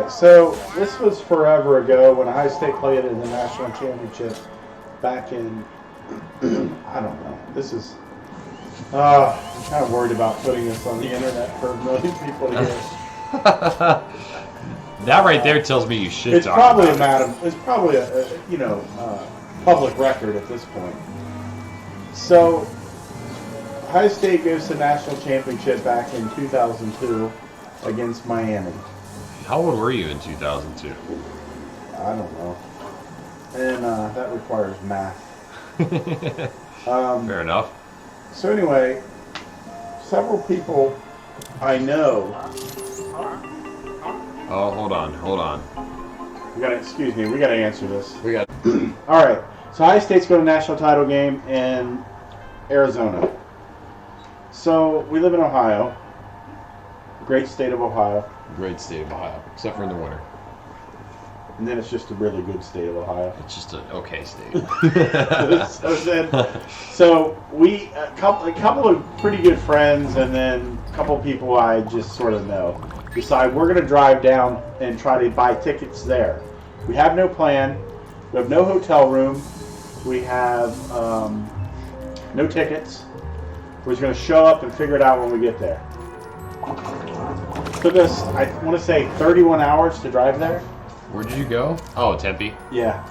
So this was forever ago when Ohio State played in the national championship back in, I don't know. This is, I'm kind of worried about putting this on the internet for a million people to hear. That right there tells me you should It's talk probably about it's probably a public record at this point. So Ohio State goes to national championship back in 2002 against Miami. How old were you in 2002? I don't know. And that requires math. Fair enough. So anyway, several people I know. Oh, hold on. We gotta answer this. We got. All right. So Ohio State's going to national title game in Arizona. So we live in Ohio, great state of Ohio. Great state of Ohio, except for in the winter. And then it's just a really good state of Ohio. It's just an okay state. So we a couple of pretty good friends, and then a couple of people I just sort of know decide we're going to drive down and try to buy tickets there. We have no plan. We have no hotel room. We have no tickets. We're just going to show up and figure it out when we get there. Took us, I want to say, 31 hours to drive there. Where did you go? Oh, Tempe. Yeah.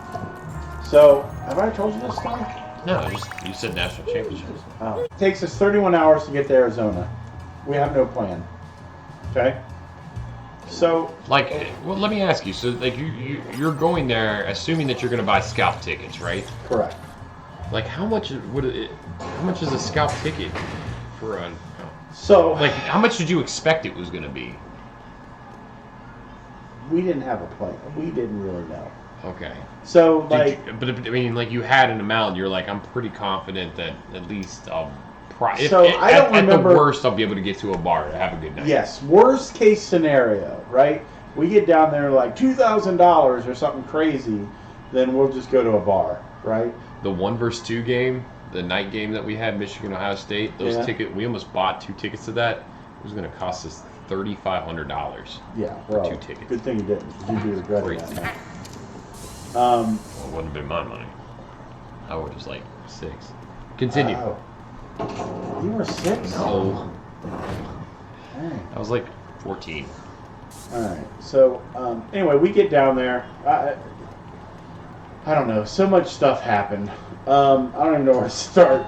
So, have I told you this story? No, you said national championships. Oh. It takes us 31 hours to get to Arizona. We have no plan. Okay? So... well, let me ask you. So, you're going there assuming that you're going to buy scalp tickets, right? Correct. Like, how much is a scalp ticket for a... So... Like, how much did you expect it was going to be? We didn't have a plan. We didn't really know. Okay. So, but I mean, like, you had an amount. You're like, I'm pretty confident that at least I'll... So, I don't remember... At the worst, I'll be able to get to a bar to have a good night. Yes. Worst case scenario, right? We get down there like $2,000 or something crazy, then we'll just go to a bar, right? The 1 versus 2 game, the night game that we had, Michigan, Ohio State, those tickets, we almost bought 2 tickets to that. It was going to cost us $3,500. Yeah, for 2 tickets. Good thing you didn't, because you'd be regretting that night. Well, it wouldn't have been my money. I was just like 6. Continue. You were 6? No. Dang. I was like 14. All right. So anyway, we get down there. I don't know. So much stuff happened. I don't even know where to start.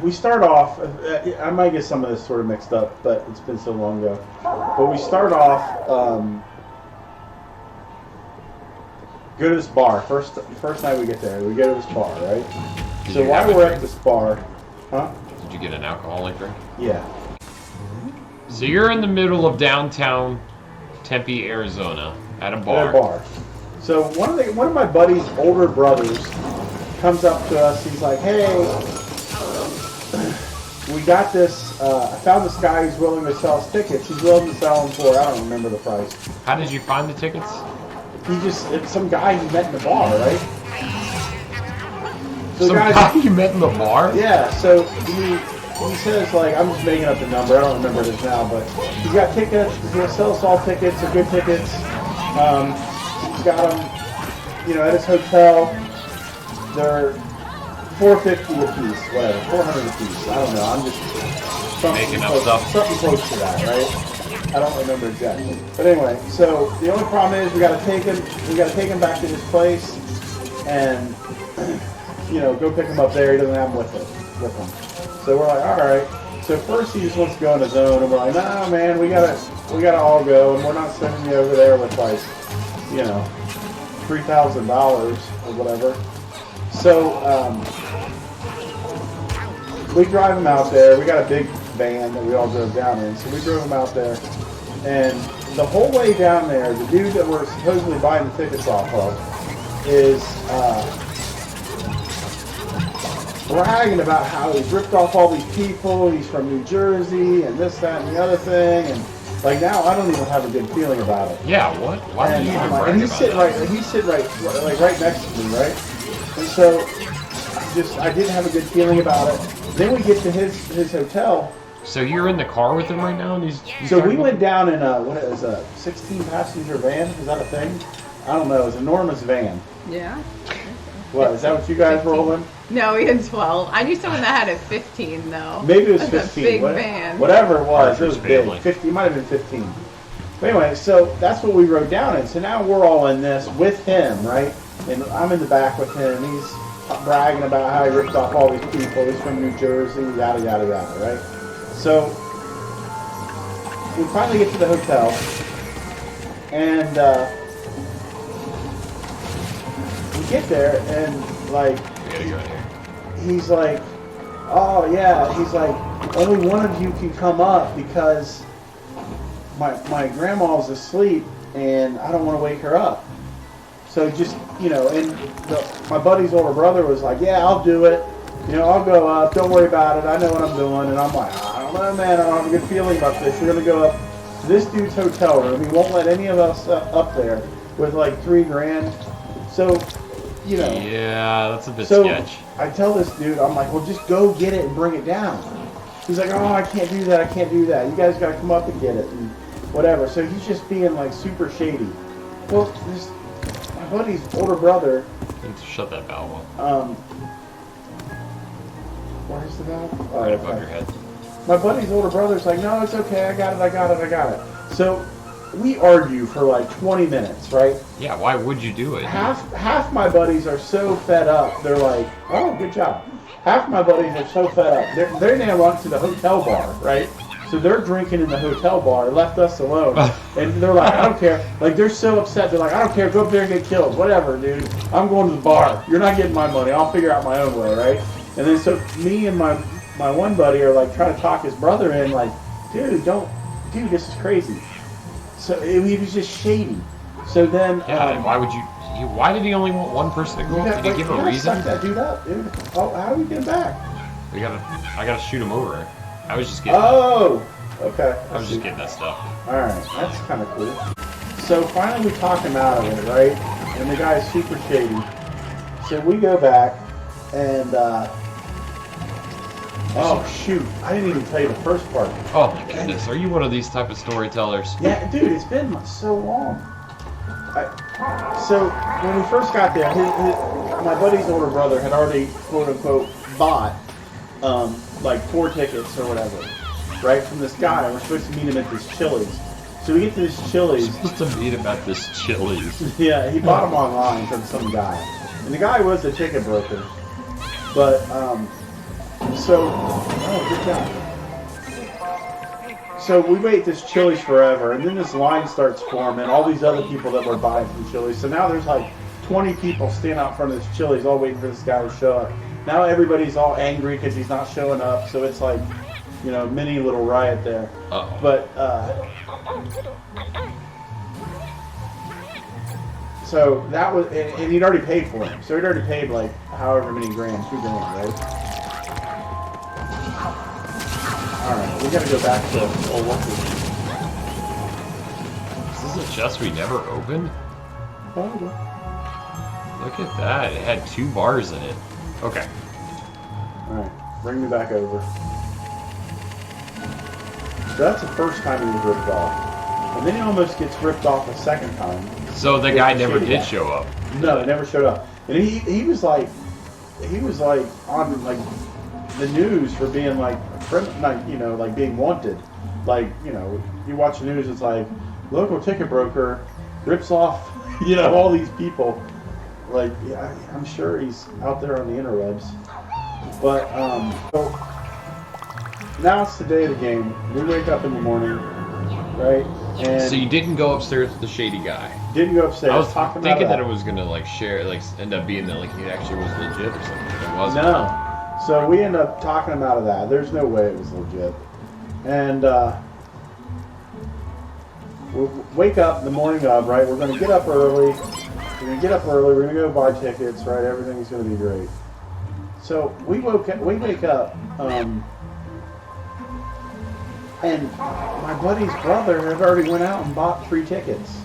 We start off. I might get some of this sort of mixed up, but it's been so long ago. But we start off. Go to this bar. First night we get there, we go to this bar, right? So while we're at this bar, Did you get an alcoholic drink? Yeah. So you're in the middle of downtown Tempe, Arizona, at a bar. At a bar. So one of my buddy's older brothers comes up to us. He's like, "Hey, we got this. I found this guy who's willing to sell us tickets. He's willing to sell them for, I don't remember the price." How did you find the tickets? It's some guy he met in the bar, right? So some guy you met in the bar? Yeah. So he says, like, I'm just making up the number. I don't remember this now, but he's got tickets. He's gonna sell us all tickets. They're good tickets. He's got them, at his hotel. They're $450 a piece, whatever, $400 a piece. I don't know. I'm just making up stuff. Something close to that, right? I don't remember exactly. But anyway, so the only problem is we got to take him back to his place, and go pick him up there. He doesn't have him with him. So we're like, all right. So first he just wants to go in a zone, and we're like, nah, man, we gotta all go, and we're not sending you over there with like, $3,000 or whatever. So we drive him out there. We got a big van that we all drove down in, so we drove him out there. And the whole way down there, the dude that we're supposedly buying the tickets off of is bragging about how he's ripped off all these people. He's from New Jersey and this, that, and the other thing. And like now, I don't even have a good feeling about it. Yeah, what? Why do you even brag and he's sitting right next to me, right? And so I didn't have a good feeling about it. Then we get to his hotel, So you're in the car with him right now, and he's So we went down in what is a 16-passenger van? Is that a thing? I don't know. It's an enormous van. Yeah. What, is that what you guys rolling? No, we had 12. I knew someone that had a 15 though. Maybe it was That's 15. a big van. Whatever it was Archer's big. family. 50, it might have been 15. But anyway, so that's what we rode down in. So now we're all in this with him, right? And I'm in the back with him. He's bragging about how he ripped off all these people. He's from New Jersey, yada, yada, yada, right? So we finally get to the hotel. And we get there and, like, We gotta go in here. he's like, oh yeah, he's like, only one of you can come up because my grandma's asleep and I don't want to wake her up. So just, you know, and my buddy's older brother was like, yeah, I'll do it. You know, I'll go up. Don't worry about it. I know what I'm doing. And I'm like, I don't know, man. I don't have a good feeling about this. You're going to go up to this dude's hotel room. He won't let any of us up there with like $3,000. So, you know. Yeah, that's a bit So sketch. I tell this dude, I'm like, well, just go get it and bring it down. He's like, oh, I can't do that. I can't do that. You guys got to come up and get it and whatever. So he's just being like super shady. Well, my buddy's older brother. You need to shut that valve off. Where's the valve? Right above your head. My buddy's older brother's like, no, it's okay. I got it. So we argue for like 20 minutes, right? Yeah, why would you do it? Half my buddies are so fed up. They're like, oh, good job. Half my buddies are so fed up. They now run to the hotel bar, right? So they're drinking in the hotel bar, left us alone. And they're like, I don't care. Like, they're so upset. They're like, I don't care. Go up there and get killed. Whatever, dude. I'm going to the bar. You're not getting my money. I'll figure out my own way, right? And then so me and my one buddy are like trying to talk his brother in, like, dude, this is crazy. So he was just shady. So then, Yeah, why would you? Why did he only want one person to go up? Did he give a reason? Suck that dude up, dude. Oh, how do we get him back? I gotta shoot him over. I was just getting. Oh, okay. I was just getting that stuff. All right, that's kind of cool. So finally, we talk him out of it, right? And the guy's super shady. So we go back, and oh shoot, I didn't even tell you the first part. Oh my goodness, are you one of these type of storytellers? Yeah, dude, it's been so long. So when we first got there, my buddy's older brother had already, quote unquote, bought like 4 tickets or whatever, right, from this guy. We're supposed to meet him at this Chili's. So we get to this Chili's. We're supposed to meet him at this Chili's. Yeah, he bought them online from some guy, and the guy was a ticket broker. But good job. So we wait at this Chili's forever, and then this line starts forming, all these other people that were buying from Chili's. So now there's like 20 people standing out front of this Chili's all waiting for this guy to show up. Now everybody's all angry because he's not showing up, so it's like, you know, mini little riot there. Uh-oh. But, so that was, and he'd already paid for him. So he'd already paid like however many grand, $2,000, right? Alright, we gotta go back to old Walker. Is this a chest we never opened? Probably. Look at that. It had 2 bars in it. Okay. Alright, bring me back over. So that's the first time he was ripped off. And then he almost gets ripped off a second time. So the guy never did show up. No, he never showed up. And he was like on like the news for being like like being wanted. Like, you know, you watch the news, it's like local ticket broker rips off, you know, all these people. Like, yeah, I'm sure he's out there on the interwebs. But so now it's the day of the game. We wake up in the morning, right? And So you didn't go upstairs with the shady guy. didn't go upstairs. I was talking thinking about that it was gonna like share, like end up being that like he actually was legit or something. It wasn't. No. So we end up talking him out of that. There's no way it was legit. And we wake up the morning of, right? We're going to get up early. We're going to go buy tickets, right? Everything's going to be great. So we wake up, and my buddy's brother had already went out and bought 3 tickets.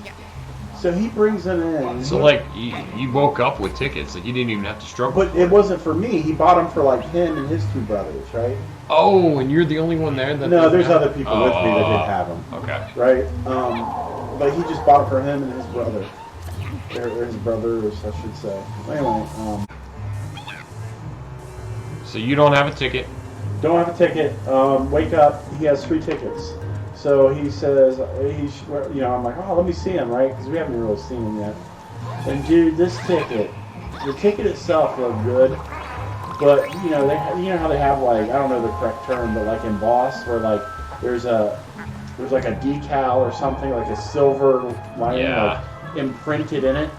So he brings them in. So like you woke up with tickets, like you didn't even have to struggle. But it wasn't for me. He bought them for like him and his two brothers, right? Oh, and you're the only one there that. No, there's other people with me that didn't have them. Okay. Right. But he just bought it for him and his brother. Or his brothers, I should say. Anyway. So you don't have a ticket. Don't have a ticket. Wake up. He has 3 tickets. So he says, I'm like, oh, let me see him, right? Because we haven't really seen him yet. And dude, the ticket itself looked good, but you know how they have like, I don't know the correct term, but like embossed, where like there's like a decal or something, like a silver lining like imprinted in it.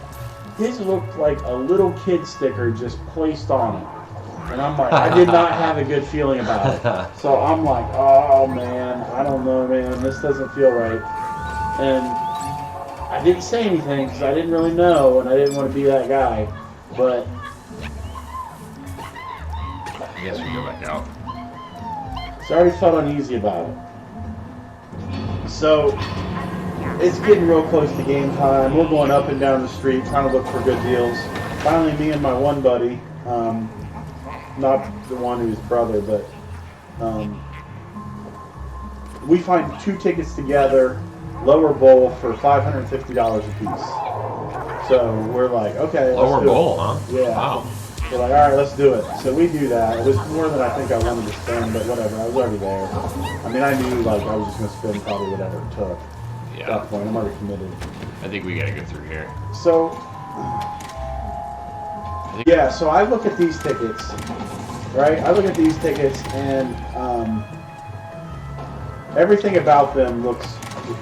His looked like a little kid sticker just placed on it. And I'm like, I did not have a good feeling about it. So I'm like, oh man, I don't know, man, this doesn't feel right. And I didn't say anything because I didn't really know, and I didn't want to be that guy. But I guess we go back out. So I already felt uneasy about it. So it's getting real close to game time. We're going up and down the street trying to look for good deals. Finally, me and my one buddy. Not the one who's brother, but we find 2 tickets together, lower bowl for $550 a piece. So we're like, okay, lower bowl, huh? Yeah. Wow. We're like, all right, let's do it. So we do that. It was more than I think I wanted to spend, but whatever. I was already there. I mean, I knew like I was just going to spend probably whatever it took. Yeah. At that point, I'm already committed. I think we gotta go through here. So. Yeah, so I look at these tickets, right? I look at these tickets, and everything about them looks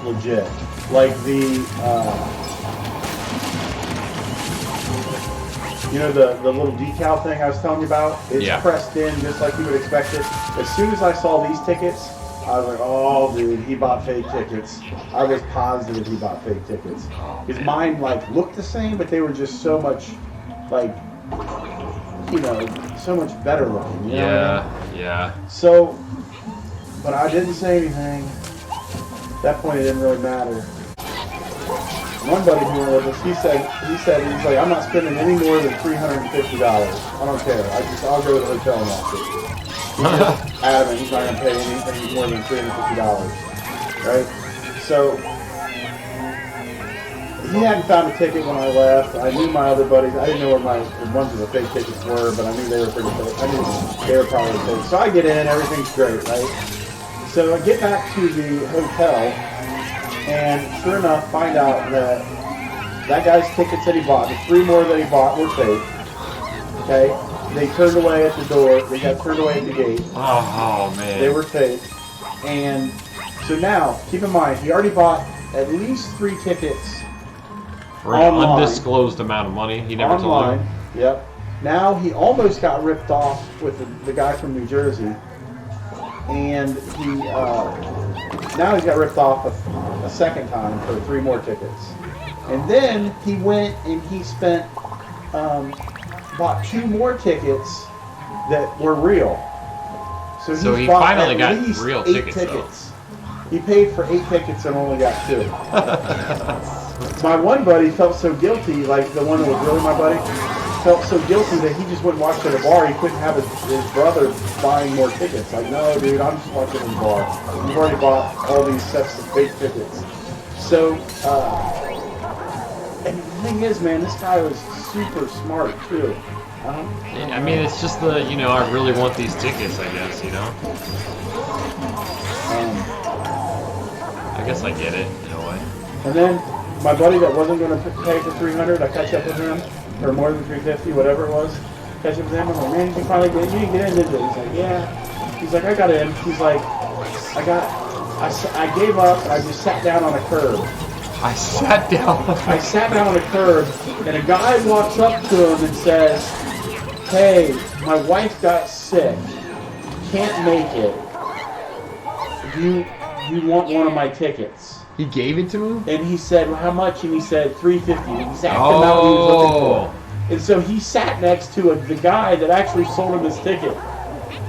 legit. Like the little decal thing I was telling you about? It's pressed in just like you would expect it. As soon as I saw these tickets, I was like, oh, dude, he bought fake tickets. I was positive he bought fake tickets. Because mine, like, looked the same, but they were just so much, like, so much better looking. You know what I mean? Yeah. So, but I didn't say anything. At that point, it didn't really matter. One buddy who went with us, he said, he's like, I'm not spending any more than $350. I don't care. I'll go to the hotel and watch it. He's just adamant he's not going to pay anything more than $350. Right? So, he hadn't found a ticket when I left. I knew my other buddies. I didn't know where the ones with the fake tickets were, but I knew they were pretty fake. I knew they were probably fake. So I get in, everything's great, right? So I get back to the hotel, and sure enough, find out that guy's tickets that he bought, the 3 more that he bought, were fake. Okay? They turned away at the door. They got turned away at the gate. Oh man. They were fake. And so now, keep in mind, he already bought at least 3 tickets. For an undisclosed amount of money. He never told him. Yep. Now he almost got ripped off with the guy from New Jersey, and now he's got ripped off a second time for 3 more tickets. And then he went and he spent bought 2 more tickets that were real. So he finally got real tickets. He paid for 8 tickets and only got 2. My one buddy felt so guilty, like the one that was really my buddy, felt so guilty that he just wouldn't watch at a bar. He couldn't have his brother buying more tickets. Like, no, dude, I'm just watching in the bar. You've already bought all these sets of fake tickets. So, and the thing is, man, this guy was super smart, too. I mean, it's just I really want these tickets, I guess, I guess I get it, in a way. And then, my buddy that wasn't going to pay for $300, I catch up with him, or more than $350, whatever it was. Catch up with him, I'm like, man, you can get in, didn't you? He's like, yeah. He's like, I got in. He's like, I gave up, and I just sat down on a curb. I sat down on a curb, and a guy walks up to him and says, hey, my wife got sick. Can't make it. Do you want one of my tickets? He gave it to him? And he said, well, how much? And he said, $350. Exact amount he was looking for. And so he sat next to the guy that actually sold him his ticket.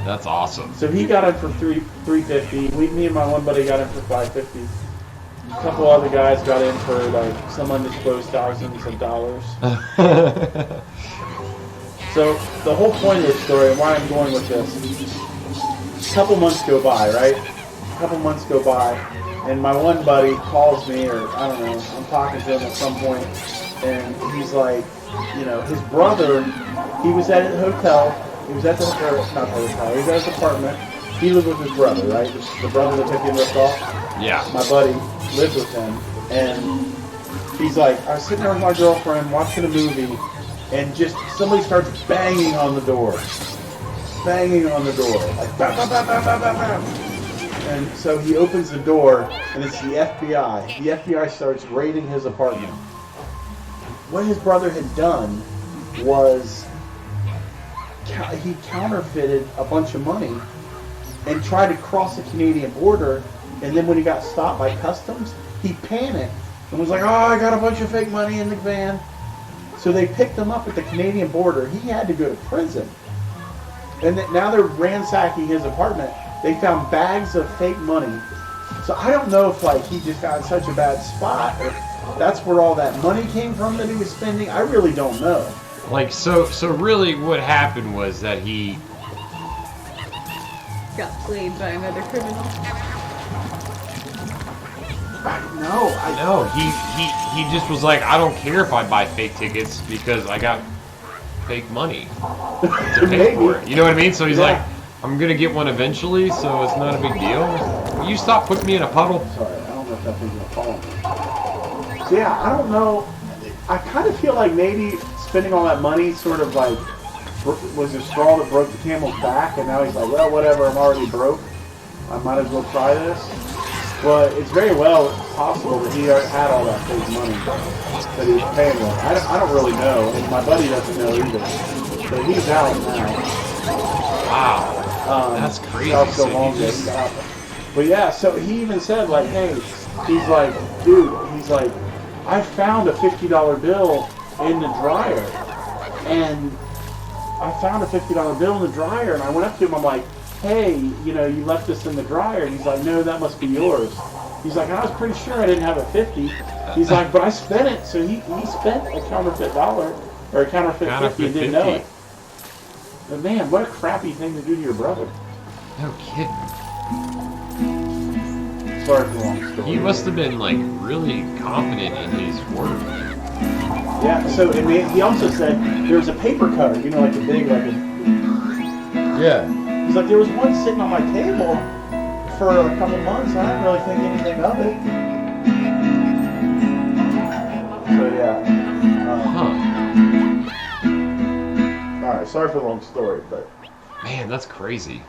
That's awesome. So he got it for $350. Me and my one buddy got it for $550. A couple other guys got in for like some undisclosed thousands of dollars. So the whole point of this story and why I'm going with this, a couple months go by, right? A couple months go by, and my one buddy calls me, or I don't know, I'm talking to him at some point, and he's like, you know, his brother, he was at the hotel, he was at the, or not the hotel, he was at his apartment, he lived with his brother, right? The brother that took him ripped off. Yeah. My buddy lived with him, and he's like, I was sitting there with my girlfriend watching a movie, and just somebody starts banging on the door. Banging on the door. Like, bam, bam, bam, bam, bam, bam, bam. And so he opens the door, and it's the FBI. The FBI starts raiding his apartment. What his brother had done was he counterfeited a bunch of money and tried to cross the Canadian border, and then when he got stopped by customs, he panicked and was like, oh, I got a bunch of fake money in the van. So they picked him up at the Canadian border. He had to go to prison. And now they're ransacking his apartment. They found bags of fake money. So I don't know if like he just got in such a bad spot or that's where all that money came from that he was spending. I really don't know. Like, so really what happened was that he Got played by another criminal. No, he just was like, I don't care if I buy fake tickets because I got fake money to pay for it. You know what I mean? So he's like, I'm gonna get one eventually, so it's not a big deal. Will you stop putting me in a puddle? Sorry, I don't know if that thing's gonna fall. So yeah, I don't know. I kind of feel like maybe spending all that money sort of like was the straw that broke the camel's back, and now he's like, well, whatever, I'm already broke. I might as well try this. Well, it's very well possible that he had all that fake money that he was paying with. I don't really know, and my buddy doesn't know either. But he's out now. Wow, that's crazy. So long but yeah, so he even said like, hey, he's like, dude, he's like, I found a $50 bill in the dryer, and I found a $50 bill in the dryer, and I went up to him, I'm like, hey, you know, you left this in the dryer. And he's like, no, that must be yours. He's like, I was pretty sure I didn't have a 50. He's like, but I spent it. So he spent a counterfeit dollar, or a counterfeit 50 and didn't know it. But man, what a crappy thing to do to your brother. No kidding. Sorry for the long story. He must have been like really confident in his work. Yeah, so and he also said there was a paper cutter, you know, like a big, like a... Yeah. He's like, there was one sitting on my table for a couple months, and I didn't really think anything of it. So yeah. All right, sorry for the long story, but man, that's crazy.